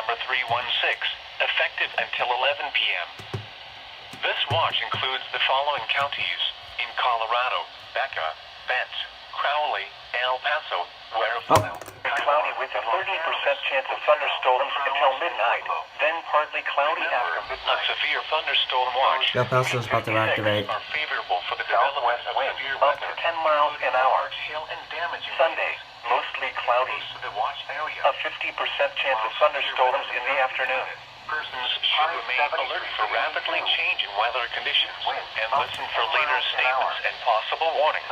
number 316, effective until 11 p.m. This watch includes the following counties in Colorado: Becca, Bent, Crowley, El Paso, cloudy with a 30% chance of thunderstorms until midnight, then partly cloudy after midnight. A severe thunderstorm watch. El Paso is about to activate. Are favorable for the development of severe weather up to 10 miles an hour. Hail and damage. Sunday, mostly cloudy. A 50% chance of thunderstorms in the afternoon. Persons should remain alert for rapidly changing weather conditions and listen for later statements and possible warnings.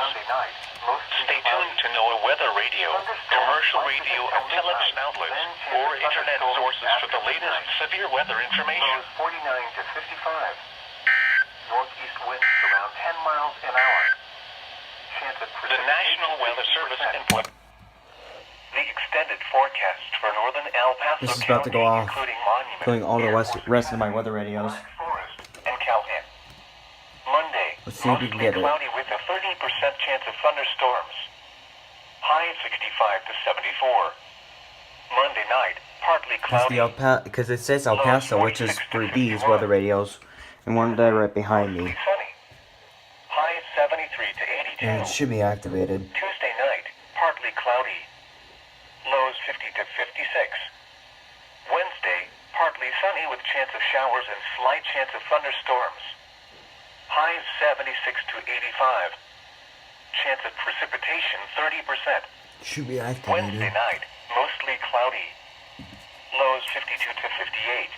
Stay tuned to NOAA weather radio, commercial radio and television outlets, or internet sources for the latest severe weather information. 49 to 55. Northeast winds around 10 miles an hour. The National Weather Service input. The extended forecast for northern El Paso This is about to go County, off, including including all the rest of my weather radios. Forest and Calhoun. Monday, Let's see if we can get it. cloudy with a 30% chance of thunderstorms. High 65 to 74. Monday night, partly cloudy. Because it says El Paso, which is for these weather radios, and one there right behind me. Sunny. High 73 to 82. And it should be activated. Tuesday night, partly cloudy. Lows 50 to 56. Wednesday, partly sunny with chance of showers and slight chance of thunderstorms. Highs 76 to 85. Chance of precipitation 30%. Should be Wednesday activated. night, mostly cloudy. Lows 52 to 58.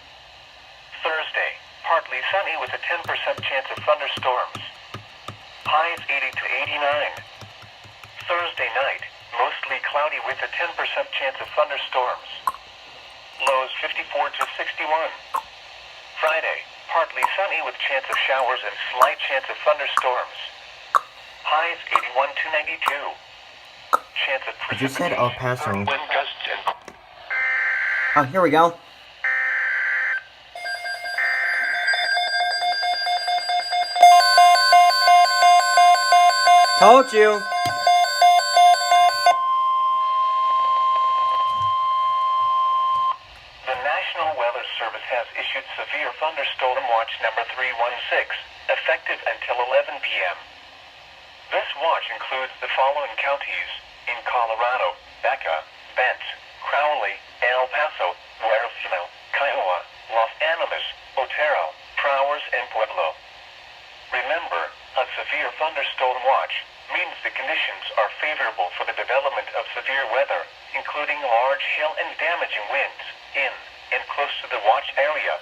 Thursday, partly sunny with a 10% chance of thunderstorms. Highs 80 to 89. Thursday night, mostly cloudy with a 10% chance of thunderstorms. Lows 54 to 61. Friday, partly sunny with chance of showers and slight chance of thunderstorms. Highs 81 to 92. Chance of I just said El Paso. wind gusts and... Oh, here we go. Told you. The National Weather Service has issued severe thunderstorm watch number 316, effective until 11 p.m. This watch includes the following counties in Colorado: Becca, Bent, Crowley, El Paso, Huerfano, Kiowa, Los Animas, Otero, Prowers, and Pueblo. Remember, a severe thunderstorm watch means the conditions are favorable for the development of severe weather, including large hail and damaging winds in and close to the watch area.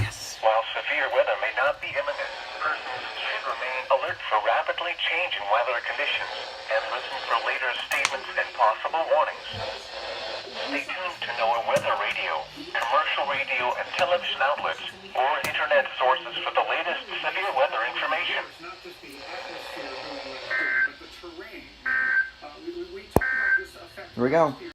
Yes. While severe weather may not be imminent, persons should remain alert for rapidly changing weather conditions and listen for later statements and possible warnings. Stay tuned to NOAA weather radio, commercial radio and television outlets, or internet sources for the latest severe weather information. Not just the atmosphere going, but the terrain. We talk about this effect. Here we go.